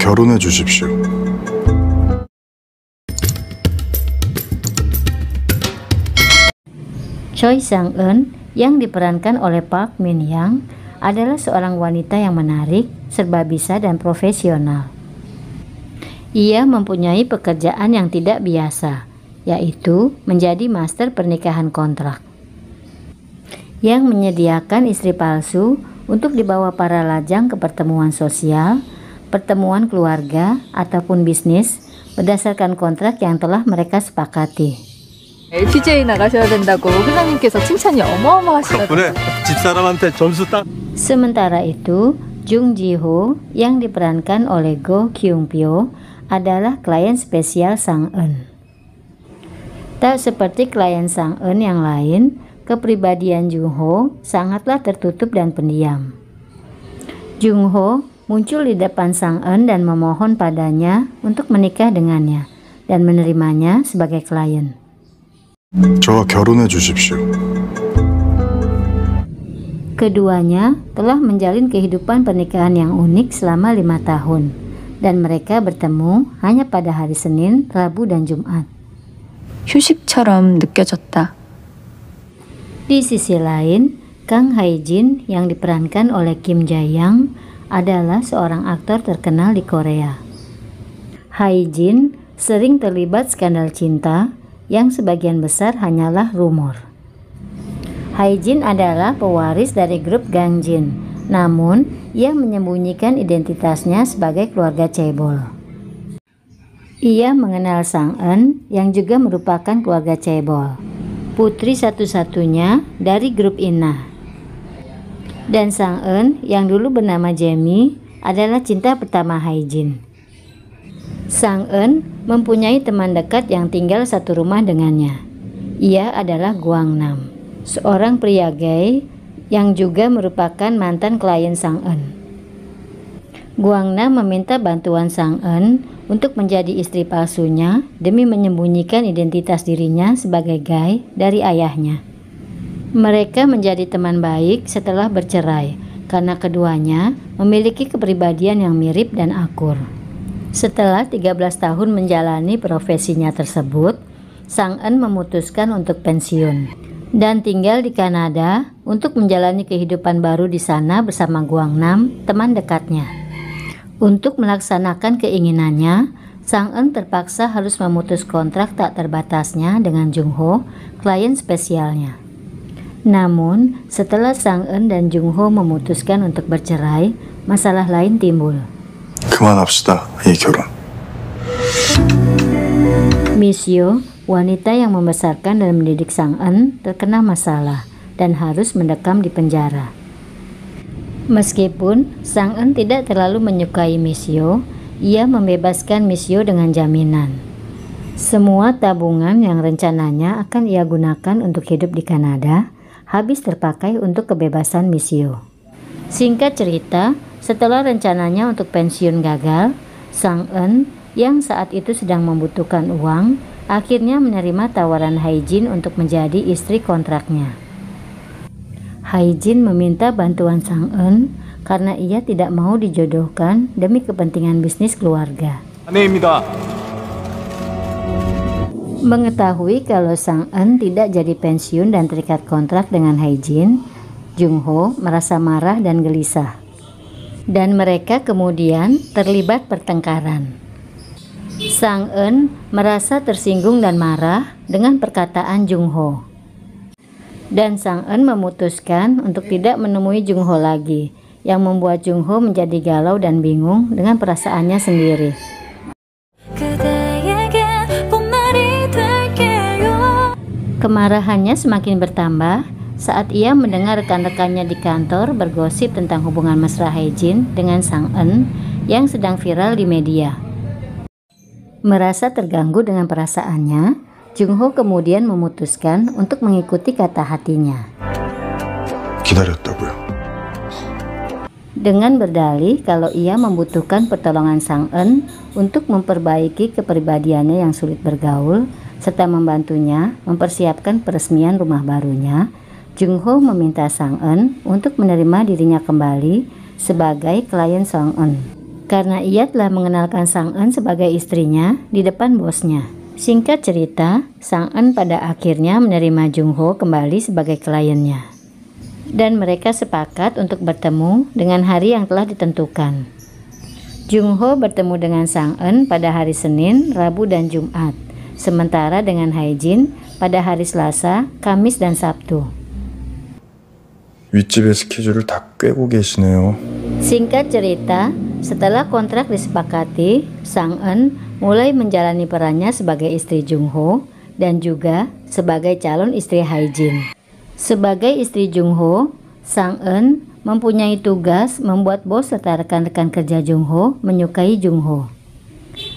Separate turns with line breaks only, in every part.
결혼해 주십시오.
Choi Sang-eun yang diperankan oleh Park Min Young adalah seorang wanita yang menarik, serba bisa dan profesional. Ia mempunyai pekerjaan yang tidak biasa, yaitu menjadi master pernikahan kontrak, yang menyediakan istri palsu untuk dibawa para lajang ke pertemuan sosial, pertemuan keluarga, ataupun bisnis berdasarkan kontrak yang telah mereka sepakati.
LPGA 나가셔야 된다고 회장님께서 칭찬이 어마어마하시다고.
덕분에 집사람한테 점수 딱.
Sementara itu, Jung Ji-ho yang diperankan oleh Go Kyung-pyo adalah klien spesial Sang-eun. Tak seperti klien Sang-eun yang lain, kepribadian Jung-ho sangatlah tertutup dan pendiam. Jung-ho muncul di depan Sang-eun dan memohon padanya untuk menikah dengannya dan menerimanya sebagai klien.
저와 결혼해 주십시오.
Keduanya telah menjalin kehidupan pernikahan yang unik selama 5 tahun, dan mereka bertemu hanya pada hari Senin, Rabu, dan Jumat.
휴식처럼 느껴졌다.
Di sisi lain, Kang Hae-jin yang diperankan oleh Kim Jae-young adalah seorang aktor terkenal di Korea. Hae-jin sering terlibat skandal cinta yang sebagian besar hanyalah rumor. Hae-jin adalah pewaris dari grup Gangjin, namun ia menyembunyikan identitasnya sebagai keluarga cebol. Ia mengenal Sang-eun yang juga merupakan keluarga cebol, putri satu-satunya dari grup Inah. Dan Sang-eun yang dulu bernama Jamie adalah cinta pertama Hae-jin. Sang-eun mempunyai teman dekat yang tinggal satu rumah dengannya. Ia adalah Gwang-nam, seorang pria gay yang juga merupakan mantan klien Sang-eun. Gwang-nam meminta bantuan Sang-eun untuk menjadi istri palsunya demi menyembunyikan identitas dirinya sebagai gay dari ayahnya. Mereka menjadi teman baik setelah bercerai karena keduanya memiliki kepribadian yang mirip dan akur. Setelah 13 tahun menjalani profesinya tersebut, Sang-eun memutuskan untuk pensiun dan tinggal di Kanada untuk menjalani kehidupan baru di sana bersama Gwang-nam, teman dekatnya. Untuk melaksanakan keinginannya, Sang-eun terpaksa harus memutus kontrak tak terbatasnya dengan Jung-ho, klien spesialnya. Namun, setelah Sang-eun dan Jung-ho memutuskan untuk bercerai, masalah lain timbul.
그만합시다, 이 결혼.
Misyo, wanita yang membesarkan dan mendidik Sang-eun, terkena masalah dan harus mendekam di penjara. Meskipun Sang-eun tidak terlalu menyukai Misyo, ia membebaskan Misyo dengan jaminan. Semua tabungan yang rencananya akan ia gunakan untuk hidup di Kanada habis terpakai untuk kebebasan Misyo. Singkat cerita, setelah rencananya untuk pensiun gagal, Sang-eun yang saat itu sedang membutuhkan uang akhirnya menerima tawaran Hae-jin untuk menjadi istri kontraknya. Hae-jin meminta bantuan Sang-eun karena ia tidak mau dijodohkan demi kepentingan bisnis keluarga.
아내입니다.
Mengetahui kalau Sang-eun tidak jadi pensiun dan terikat kontrak dengan Hae-jin, Jung-ho merasa marah dan gelisah. Dan mereka kemudian terlibat pertengkaran. Sang-eun merasa tersinggung dan marah dengan perkataan Jung-ho. Dan Sang-eun memutuskan untuk tidak menemui Jung-ho lagi, yang membuat Jung-ho menjadi galau dan bingung dengan perasaannya sendiri. Kemarahannya semakin bertambah saat ia mendengar rekan-rekannya di kantor bergosip tentang hubungan mesra Hae-jin dengan Sang-eun yang sedang viral di media. Merasa terganggu dengan perasaannya, Jung-ho kemudian memutuskan untuk mengikuti kata hatinya.
기다렸다고요.
Dengan berdalih kalau ia membutuhkan pertolongan Sang-eun untuk memperbaiki kepribadiannya yang sulit bergaul, serta membantunya mempersiapkan peresmian rumah barunya, Jung-ho meminta Sang-eun untuk menerima dirinya kembali sebagai klien Sang-eun. karena ia telah mengenalkan Sang En sebagai istrinya di depan bosnya. Singkat cerita, Sang En pada akhirnya menerima Jung Ho kembali sebagai kliennya. Dan mereka sepakat untuk bertemu dengan hari yang telah ditentukan. Jung Ho bertemu dengan Sang En pada hari Senin, Rabu, dan Jumat. Sementara dengan Hae Jin pada hari Selasa, Kamis, dan Sabtu.
윗집의 스케줄을 다 꿰고 계시네요.
Singkat cerita, setelah kontrak disepakati, Sang En mulai menjalani perannya sebagai istri Jung Ho dan juga sebagai calon istri Hae Jin. Sebagai istri Jung Ho, Sang En mempunyai tugas membuat bos serta rekan-rekan kerja Jung Ho menyukai Jung Ho.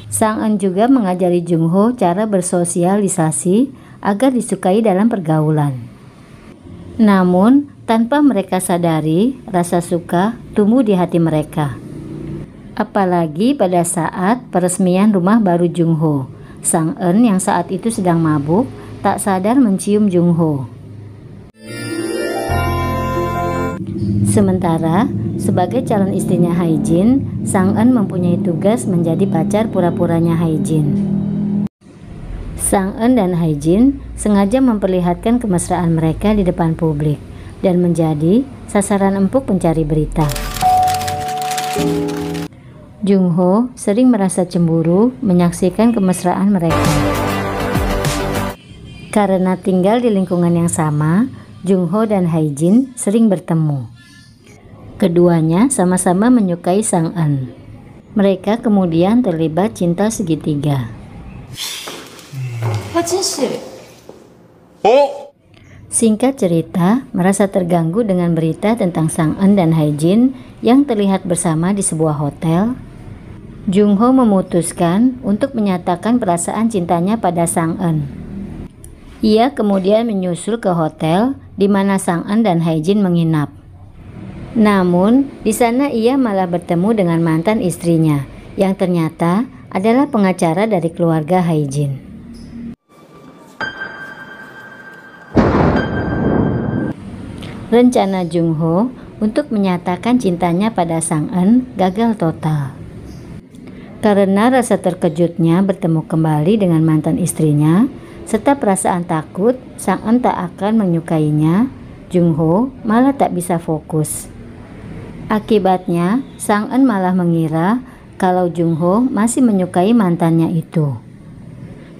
Sang En juga mengajari Jung Ho cara bersosialisasi agar disukai dalam pergaulan. Namun, tanpa mereka sadari, rasa suka tumbuh di hati mereka. Apalagi pada saat peresmian rumah baru Jung Ho, Sang En yang saat itu sedang mabuk tak sadar mencium Jung Ho. Sementara, sebagai calon istrinya Hae Jin, Sang En mempunyai tugas menjadi pacar pura-puranya Hae Jin. Sang En dan Hae Jin sengaja memperlihatkan kemesraan mereka di depan publik dan menjadi sasaran empuk pencari berita. Jung Ho sering merasa cemburu menyaksikan kemesraan mereka. Karena tinggal di lingkungan yang sama, Jung Ho dan Hae Jin sering bertemu. Keduanya sama-sama menyukai Sang En. Mereka kemudian terlibat cinta segitiga. Singkat cerita, merasa terganggu dengan berita tentang Sang En dan Hae Jin yang terlihat bersama di sebuah hotel, Jung Ho memutuskan untuk menyatakan perasaan cintanya pada Sang En. Ia kemudian menyusul ke hotel di mana Sang En dan Hae Jin menginap. Namun, di sana ia malah bertemu dengan mantan istrinya yang ternyata adalah pengacara dari keluarga Hae Jin. Rencana Jung Ho untuk menyatakan cintanya pada Sang En gagal total. Karena rasa terkejutnya bertemu kembali dengan mantan istrinya, serta perasaan takut Sang En tak akan menyukainya, Jung Ho malah tak bisa fokus. Akibatnya, Sang En malah mengira kalau Jung Ho masih menyukai mantannya itu.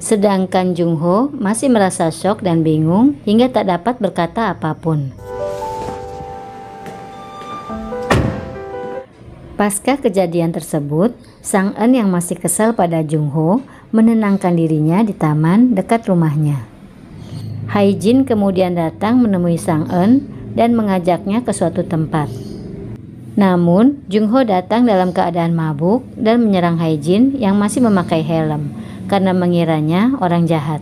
Sedangkan Jung Ho masih merasa syok dan bingung hingga tak dapat berkata apapun. Pasca kejadian tersebut, Sang En yang masih kesal pada Jung Ho menenangkan dirinya di taman dekat rumahnya. Hae Jin kemudian datang menemui Sang En dan mengajaknya ke suatu tempat. Namun, Jung Ho datang dalam keadaan mabuk dan menyerang Hae Jin yang masih memakai helm karena mengiranya orang jahat.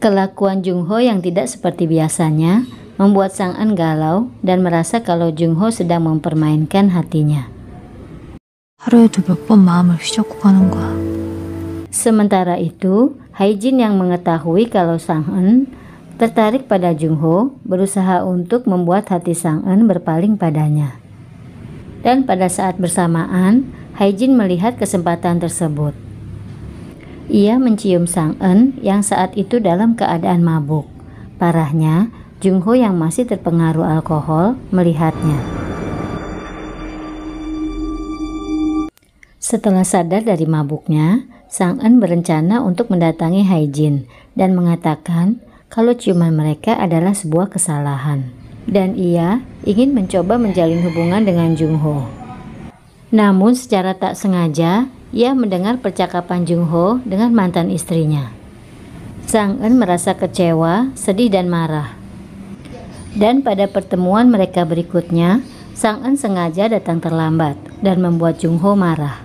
Kelakuan Jung Ho yang tidak seperti biasanya membuat Sang En galau dan merasa kalau Jung Ho sedang mempermainkan hatinya.
하루에도 몇 번 마음을 휘젓고 가는 거야.
Sementara itu, Hae Jin yang mengetahui kalau Sang En tertarik pada Jung Ho berusaha untuk membuat hati Sang En berpaling padanya. Dan pada saat bersamaan, Hae Jin melihat kesempatan tersebut. Ia mencium Sang En yang saat itu dalam keadaan mabuk. Parahnya, Jung Ho yang masih terpengaruh alkohol melihatnya. Setelah sadar dari mabuknya, Sang En berencana untuk mendatangi Hae Jin dan mengatakan kalau ciuman mereka adalah sebuah kesalahan dan ia ingin mencoba menjalin hubungan dengan Jung Ho. Namun secara tak sengaja, ia mendengar percakapan Jung Ho dengan mantan istrinya. Sang En merasa kecewa, sedih dan marah. Dan pada pertemuan mereka berikutnya, Sang En sengaja datang terlambat dan membuat Jung Ho marah.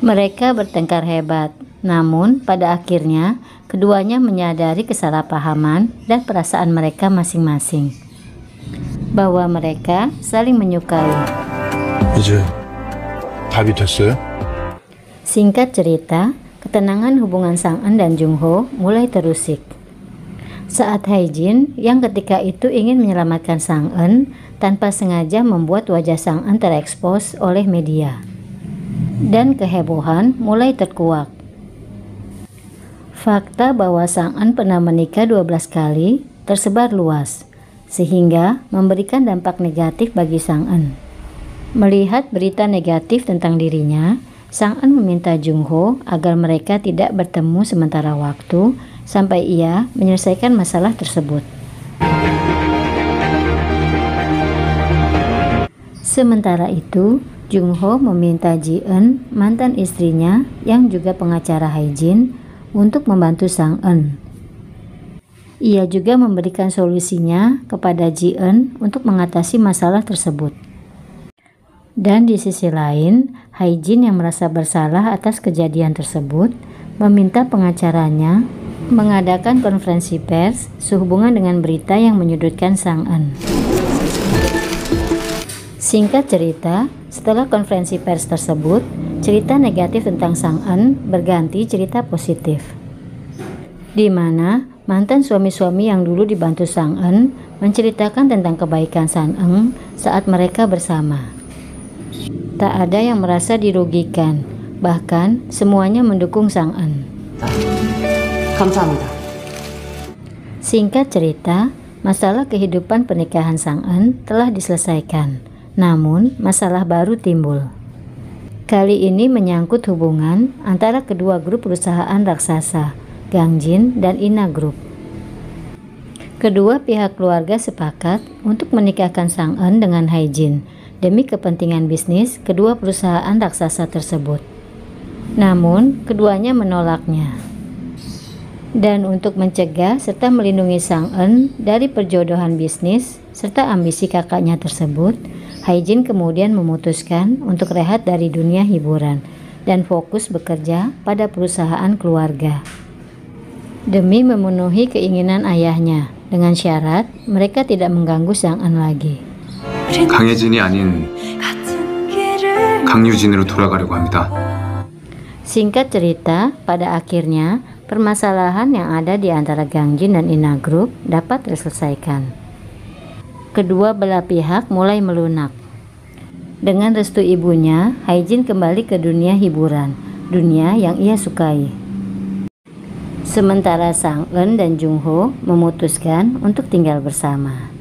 Mereka bertengkar hebat, namun pada akhirnya keduanya menyadari kesalahpahaman dan perasaan mereka masing-masing, bahwa mereka saling menyukai.
이제 답이 됐어요?
Singkat cerita, ketenangan hubungan Sang En dan Jung Ho mulai terusik. Saat Hae-jin yang ketika itu ingin menyelamatkan Sang-eun tanpa sengaja membuat wajah Sang-eun terekspos oleh media. Dan kehebohan mulai terkuak. Fakta bahwa Sang-eun pernah menikah 12 kali tersebar luas, sehingga memberikan dampak negatif bagi Sang-eun. Melihat berita negatif tentang dirinya, Sang-eun meminta Jung-ho agar mereka tidak bertemu sementara waktu sampai ia menyelesaikan masalah tersebut. Sementara itu, Jung-ho meminta Ji-eun, mantan istrinya yang juga pengacara Hae-jin, untuk membantu Sang-eun. Ia juga memberikan solusinya kepada Ji-eun untuk mengatasi masalah tersebut. Dan di sisi lain, Hae-jin yang merasa bersalah atas kejadian tersebut meminta pengacaranya mengadakan konferensi pers sehubungan dengan berita yang menyudutkan Sang-eun. Singkat cerita, setelah konferensi pers tersebut, cerita negatif tentang Sang-eun berganti cerita positif, di mana mantan suami-suami yang dulu dibantu Sang-eun menceritakan tentang kebaikan Sang-eun saat mereka bersama. Tak ada yang merasa dirugikan, bahkan semuanya mendukung Sang-eun.
감사합니다.
Singkat cerita, masalah kehidupan pernikahan Sang-eun telah diselesaikan. Namun, masalah baru timbul. Kali ini menyangkut hubungan antara kedua grup perusahaan raksasa, Gangjin dan Ina Group. Kedua pihak keluarga sepakat untuk menikahkan Sang-eun dengan Hae-jin demi kepentingan bisnis kedua perusahaan raksasa tersebut. Namun, keduanya menolaknya. Dan untuk mencegah serta melindungi Sang-eun dari perjodohan bisnis serta ambisi kakaknya tersebut, Hae-jin kemudian memutuskan untuk rehat dari dunia hiburan dan fokus bekerja pada perusahaan keluarga. Demi memenuhi keinginan ayahnya, dengan syarat mereka tidak mengganggu Sang-eun lagi.
강혜진이 아닌 강유진으로 돌아가려고 합니다.
Singkat cerita, pada akhirnya permasalahan yang ada di antara Gangjin dan Ina Group dapat terselesaikan. Kedua belah pihak mulai melunak. Dengan restu ibunya, Hae-jin kembali ke dunia hiburan, dunia yang ia sukai. Sementara Sang-eun dan Jung-ho memutuskan untuk tinggal bersama.